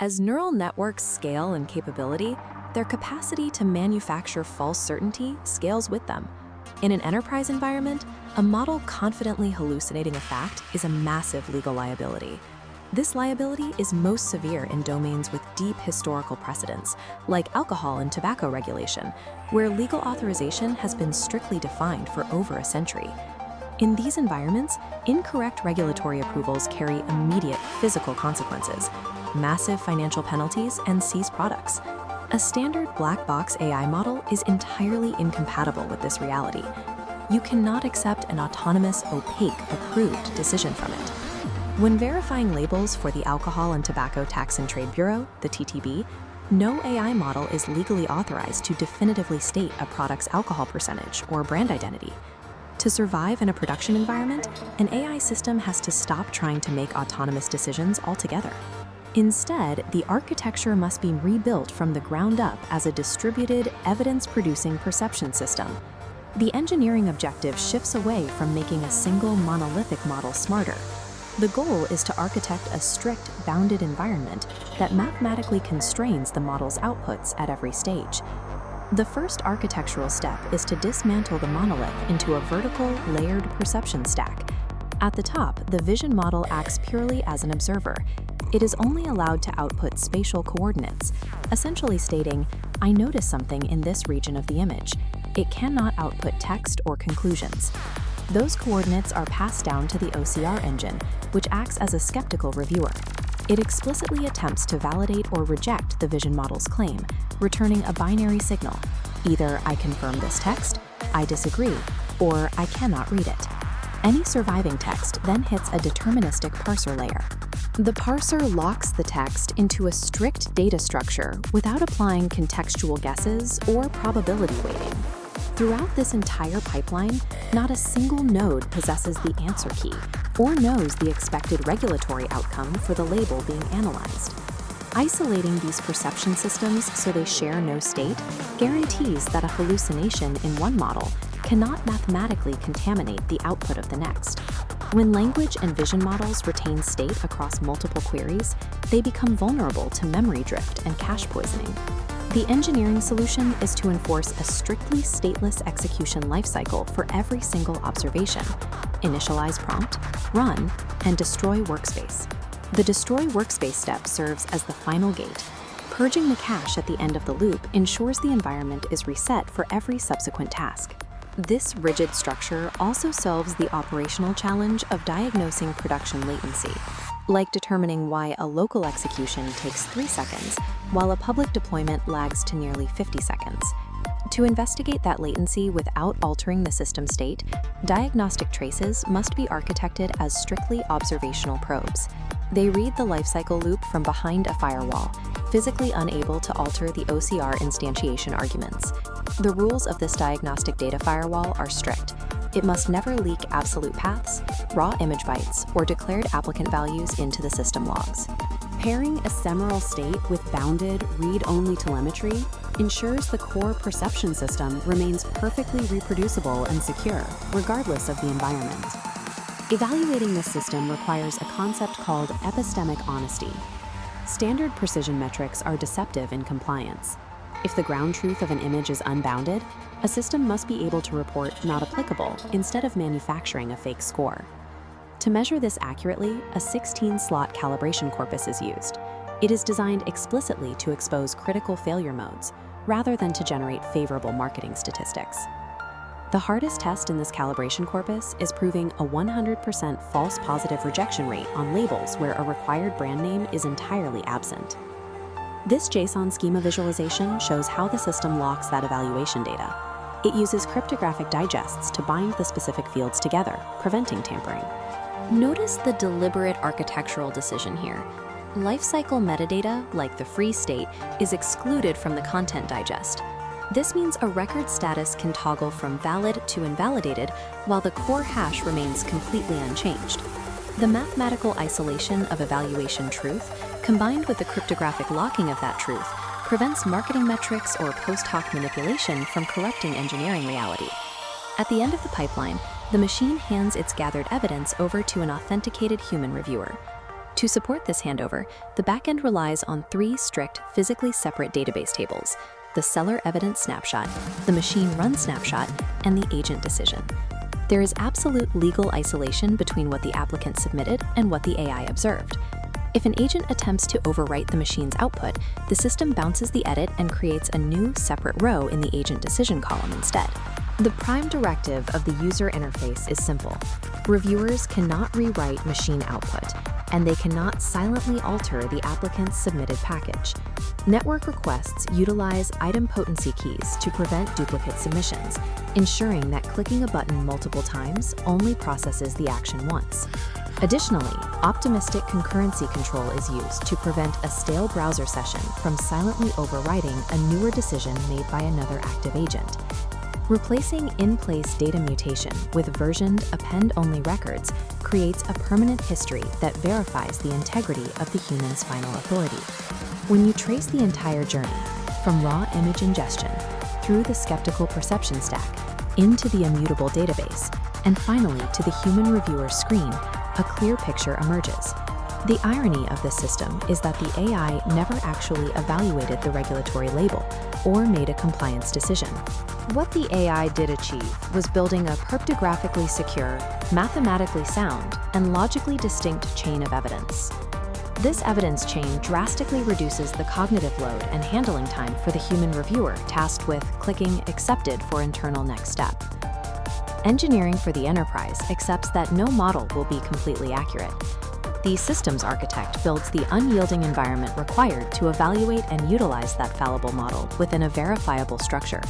As neural networks scale in capability, their capacity to manufacture false certainty scales with them. In an enterprise environment, a model confidently hallucinating a fact is a massive legal liability. This liability is most severe in domains with deep historical precedents, like alcohol and tobacco regulation, where legal authorization has been strictly defined for over a century. In these environments, incorrect regulatory approvals carry immediate physical consequences, massive financial penalties, and seized products. A standard black box AI model is entirely incompatible with this reality. You cannot accept an autonomous, opaque, approved decision from it. When verifying labels for the Alcohol and Tobacco Tax and Trade Bureau, the TTB, no AI model is legally authorized to definitively state a product's alcohol percentage or brand identity. To survive in a production environment, an AI system has to stop trying to make autonomous decisions altogether. Instead, the architecture must be rebuilt from the ground up as a distributed, evidence-producing perception system. The engineering objective shifts away from making a single monolithic model smarter. The goal is to architect a strict, bounded environment that mathematically constrains the model's outputs at every stage. The first architectural step is to dismantle the monolith into a vertical, layered perception stack. At the top, the vision model acts purely as an observer. It is only allowed to output spatial coordinates, essentially stating, "I notice something in this region of the image." It cannot output text or conclusions. Those coordinates are passed down to the OCR engine, which acts as a skeptical reviewer. It explicitly attempts to validate or reject the vision model's claim, returning a binary signal. Either "I confirm this text," "I disagree," or "I cannot read it." Any surviving text then hits a deterministic parser layer. The parser locks the text into a strict data structure without applying contextual guesses or probability weighting. Throughout this entire pipeline, not a single node possesses the answer key or knows the expected regulatory outcome for the label being analyzed. Isolating these perception systems so they share no state guarantees that a hallucination in one model cannot mathematically contaminate the output of the next. When language and vision models retain state across multiple queries, they become vulnerable to memory drift and cache poisoning. The engineering solution is to enforce a strictly stateless execution lifecycle for every single observation: initialize prompt, run, and destroy workspace. The destroy workspace step serves as the final gate. Purging the cache at the end of the loop ensures the environment is reset for every subsequent task. This rigid structure also solves the operational challenge of diagnosing production latency, like determining why a local execution takes 3 seconds, while a public deployment lags to nearly 50 seconds. To investigate that latency without altering the system state, diagnostic traces must be architected as strictly observational probes. They read the lifecycle loop from behind a firewall, physically unable to alter the OCR instantiation arguments. The rules of this diagnostic data firewall are strict. It must never leak absolute paths, raw image bytes, or declared applicant values into the system logs. Pairing ephemeral state with bounded, read-only telemetry ensures the core perception system remains perfectly reproducible and secure, regardless of the environment. Evaluating this system requires a concept called epistemic honesty. Standard precision metrics are deceptive in compliance. If the ground truth of an image is unbounded, a system must be able to report "not applicable" instead of manufacturing a fake score. To measure this accurately, a 16-slot calibration corpus is used. It is designed explicitly to expose critical failure modes, rather than to generate favorable marketing statistics. The hardest test in this calibration corpus is proving a 100% false positive rejection rate on labels where a required brand name is entirely absent. This JSON schema visualization shows how the system locks that evaluation data. It uses cryptographic digests to bind the specific fields together, preventing tampering. Notice the deliberate architectural decision here. Lifecycle metadata, like the free state, is excluded from the content digest. This means a record status can toggle from valid to invalidated, while the core hash remains completely unchanged. The mathematical isolation of evaluation truth, combined with the cryptographic locking of that truth, prevents marketing metrics or post hoc manipulation from corrupting engineering reality. At the end of the pipeline, the machine hands its gathered evidence over to an authenticated human reviewer. To support this handover, the backend relies on three strict, physically separate database tables: the seller evidence snapshot, the machine run snapshot, and the agent decision. There is absolute legal isolation between what the applicant submitted and what the AI observed. If an agent attempts to overwrite the machine's output, the system bounces the edit and creates a new separate row in the agent decision column instead. The prime directive of the user interface is simple. Reviewers cannot rewrite machine output, and they cannot silently alter the applicant's submitted package. Network requests utilize item potency keys to prevent duplicate submissions, ensuring that clicking a button multiple times only processes the action once. Additionally, optimistic concurrency control is used to prevent a stale browser session from silently overriding a newer decision made by another active agent. Replacing in-place data mutation with versioned append-only records creates a permanent history that verifies the integrity of the human's final authority. When you trace the entire journey, from raw image ingestion, through the skeptical perception stack, into the immutable database, and finally to the human reviewer's screen, a clear picture emerges. The irony of this system is that the AI never actually evaluated the regulatory label or made a compliance decision. What the AI did achieve was building a cryptographically secure, mathematically sound, and logically distinct chain of evidence. This evidence chain drastically reduces the cognitive load and handling time for the human reviewer tasked with clicking accepted for internal next step. Engineering for the enterprise accepts that no model will be completely accurate. The systems architect builds the unyielding environment required to evaluate and utilize that fallible model within a verifiable structure.